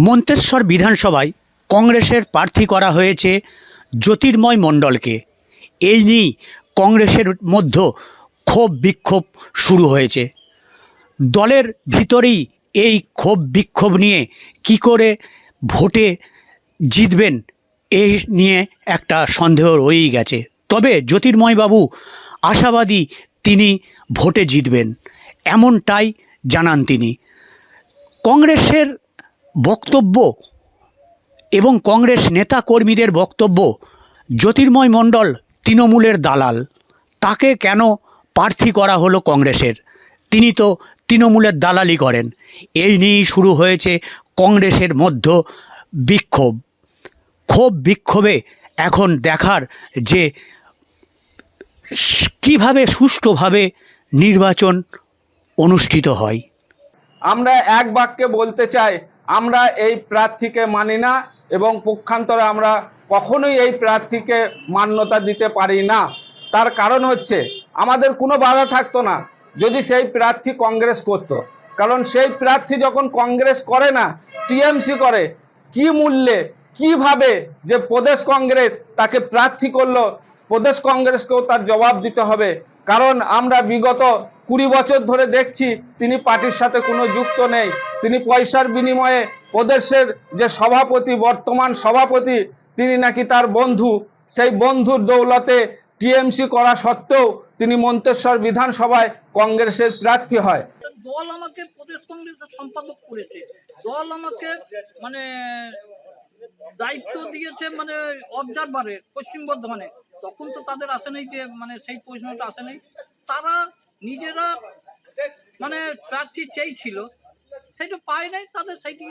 মন্তেশ্বর বিধানসভায় কংগ্রেসের প্রার্থী করা হয়েছে জ্যোতির্ময় মণ্ডলকে। এই নিয়েই কংগ্রেসের মধ্যে ক্ষোভ বিক্ষোভ শুরু হয়েছে। দলের ভিতরেই এই ক্ষোভ বিক্ষোভ নিয়ে কি করে ভোটে জিতবেন এই নিয়ে একটা সন্দেহ রয়েই গেছে। তবে জ্যোতির্ময়বাবু আশাবাদী তিনি ভোটে জিতবেন, এমনটাই জানান তিনি। কংগ্রেসের বক্তব্য এবং কংগ্রেস নেতা কর্মীদের বক্তব্য, জ্যোতির্ময় মণ্ডল তৃণমূলের দালাল, তাকে কেন প্রার্থী করা হলো কংগ্রেসের? তিনি তো তৃণমূলের দালালি করেন। এই নিয়েই শুরু হয়েছে কংগ্রেসের মধ্যে বিক্ষোভ। ক্ষোভ বিক্ষোভে এখন দেখার যে কিভাবে সুষ্ঠুভাবে নির্বাচন অনুষ্ঠিত হয়। আমরা এক বাক্যে বলতে চাই, আমরা এই প্রার্থীকে মানি না এবং পক্ষান্তরে আমরা কখনোই এই প্রার্থীকে মান্যতা দিতে পারি না। তার কারণ হচ্ছে, আমাদের কোনো বাধা থাকতো না যদি সেই প্রার্থী কংগ্রেস করত। কারণ সেই প্রার্থী যখন কংগ্রেস করে না, টিএমসি করে, কি মূল্যে কিভাবে যে প্রদেশ কংগ্রেস তাকে প্রার্থী করলো, প্রদেশ কংগ্রেসকেও তার জবাব দিতে হবে। কারণ আমরা বিগত 20 বছর ধরে দেখছি তিনি পার্টির সাথে কোনো যুক্ত নেই। তিনি পয়সার বিনিময়ে প্রদেশের যে সভাপতি, বর্তমান সভাপতি, তিনি নাকি তার বন্ধু। সেই বন্ধুর দৌলতে টিএমসি করা সত্ত্বেও তিনি মন্তেশ্বর বিধানসভায় কংগ্রেসের প্রার্থী হয়। দল আমাকে প্রদেশ কংগ্রেসের সম্পাদক করেছে, দল আমাকে মানে দায়িত্ব দিয়েছে মানে অবজারভারের পশ্চিম বর্ধমানে। তখন তো তাদের আসে নাই যে মানে সেই প্রশ্নটা আসে নাই। তারা নিজেরা মানে প্রার্থী চেয়েছিল, সেটা পায় নাই, তাদের সেইটি